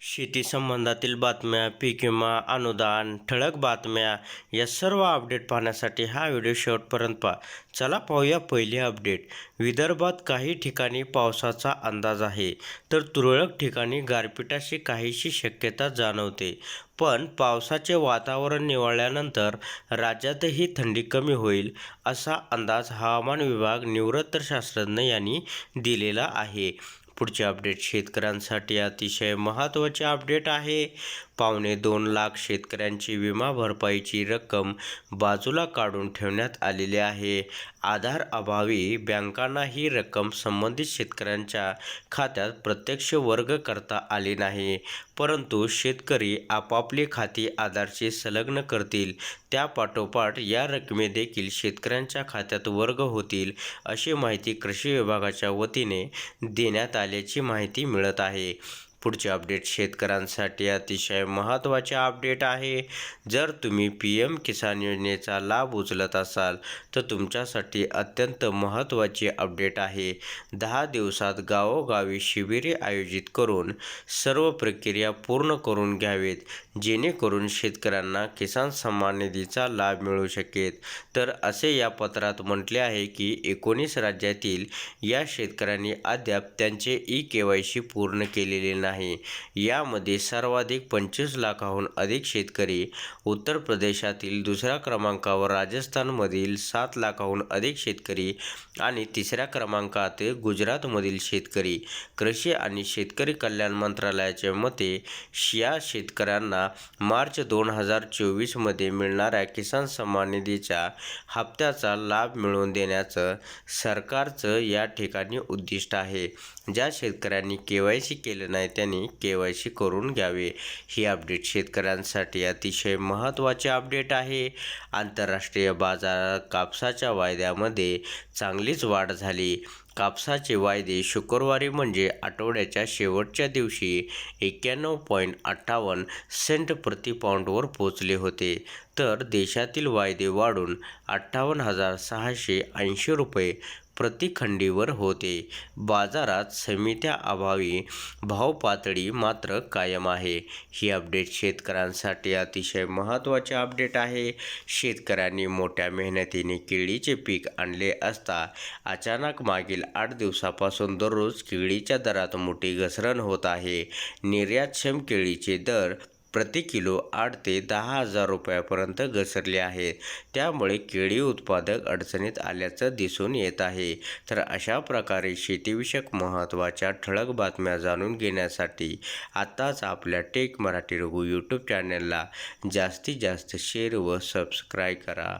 शेती संबंधातील बातम्या, पीक विमा, अनुदान, ठळक बातम्या या सर्व अपडेट पाहण्यासाठी हा व्हिडिओ शेवटपर्यंत पहा. चला पाहूया पहिली अपडेट. विदर्भात काही ठिकाणी पावसाचा अंदाज आहे, तर तुरळक ठिकाणी गारपिटाची काहीशी शक्यता जाणवते. पण पावसाचे वातावरण निवळल्यानंतर राज्यातही थंडी कमी होईल, असा अंदाज हवामान विभाग निवृत्त शास्त्रज्ञ यांनी दिलेला आहे. पुढचे अपडेट शेतकऱ्यांसाठी अतिशय महत्त्वाचे अपडेट आहे. 2.25 लाख शेतकऱ्यांची विमा भरपाईची रक्कम बाजूला काढून ठेवण्यात आलेली आहे. आधार अभावी बँकांना ही रक्कम संबंधित शेतकऱ्यांच्या खात्यात प्रत्यक्ष वर्ग करता आली नाही. परंतु शेतकरी आपापली खाती आधारशी संलग्न करतील, त्यापाठोपाठ या रकमे देखील शेतकऱ्यांच्या खात्यात वर्ग होतील, अशी माहिती कृषी विभागाच्या वतीने देण्यात आल्याची माहिती मिळत आहे. पुढचे अपडेट शेतकऱ्यांसाठी अतिशय महत्त्वाचे अपडेट आहे. जर तुम्ही PM किसान योजनेचा लाभ उचलत असाल तर तुमच्यासाठी अत्यंत महत्त्वाची अपडेट आहे. 10 दिवसात गावोगावी शिबिरे आयोजित करून सर्व प्रक्रिया पूर्ण करून घ्यावेत, जेणेकरून शेतकऱ्यांना किसान सन्मान निधीचा लाभ मिळू शकेल. तर असे या पत्रात म्हटले आहे की 19 राज्यातील या शेतकऱ्यांनी अद्याप त्यांचे eKYC पूर्ण केलेले नाही. यामध्ये सर्वाधिक 25 लाखाहून अधिक शेतकरी, उत्तर प्रदेशातील दुसऱ्या क्रमांकावर राजस्थानमधील 7 लाखाहून अधिक शेतकरी आणि तिसऱ्या क्रमांकात गुजरातमधील शेतकरी. कृषी आणि शेतकरी कल्याण मंत्रालयाच्या मते या शेतकऱ्यांना मार्च 2024 मध्ये मिळणाऱ्या किसान सन्मान निधीच्या हप्त्याचा लाभ मिळवून देण्याचं सरकारचं या ठिकाणी उद्दिष्ट आहे. ज्या शेतकऱ्यांनी KYC केले नाही त्यांनी KYC करून घ्यावे. ही अपडेट शेतकऱ्यांसाठी अतिशय महत्त्वाचे अपडेट आहे. आंतरराष्ट्रीय बाजारात कापसाच्या वायद्यामध्ये चांगलीच वाढ झाली. कापसाचे वायदे शुक्रवारी म्हणजे आठवड्याच्या शेवटच्या दिवशी 91.58 सेंट प्रति पाऊंडवर पोहोचले होते. तर देशातील वायदे वाढून 58,680 रुपये प्रतिखंडीवर होते. बाजारात समित्याअभावी भाव पातळी मात्र कायम आहे. ही अपडेट शेतकऱ्यांसाठी अतिशय महत्त्वाचे अपडेट आहे. शेतकऱ्यांनी मोठ्या मेहनतीने केळीचे पीक आणले असता अचानक मागील 8 दिवसापासून दररोज केळीच्या दरात मोठी घसरण होत आहे. निर्यातक्षम केळीचे दर प्रति किलो 8 ते 10 हजार रुपयापर्यंत घसरले आहेत. त्यामुळे केळी उत्पादक अडचणीत आल्याचं दिसून येत आहे. तर अशा प्रकारे शेतीविषयक महत्त्वाच्या ठळक बातम्या जाणून घेण्यासाठी आत्ताच आपल्या टेक मराठी रघु यूट्यूब चॅनलला जास्तीत जास्त शेअर व सबस्क्राईब करा.